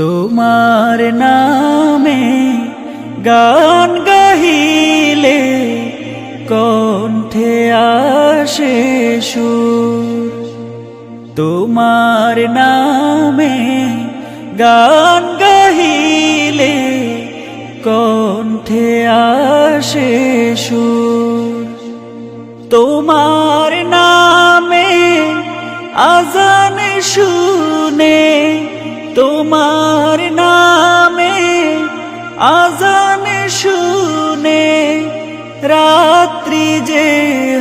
তোমার নামে গান গাহিলে কণ্ঠে আসে সুর। তোমার নামে গান গাহিলে কণ্ঠে আসে সুর। তোমার নামে আজান শুনে, তোমার নামে আজান শুনে রাত্রি যে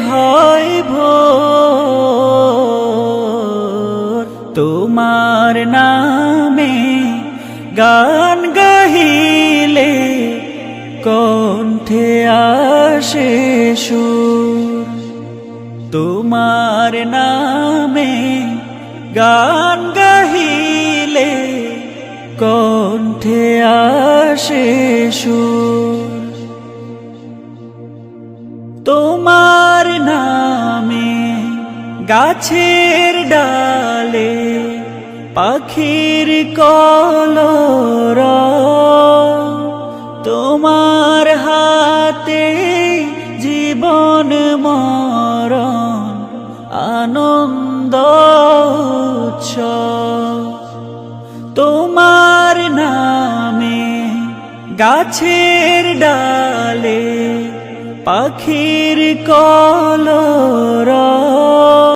হয় ভোর। তোমার নামে গান গাহিলে কণ্ঠে আসে সুর। তোমার নামে গান গাহিলে কণ্ঠে আসে সুর। তোমার নামে গাছের ডালে পাখির কলরব। তোমার হাতে জীবন মরণ আনন্দ উৎসব। তোমার নামে গাছের ডালে পাখির কলরব।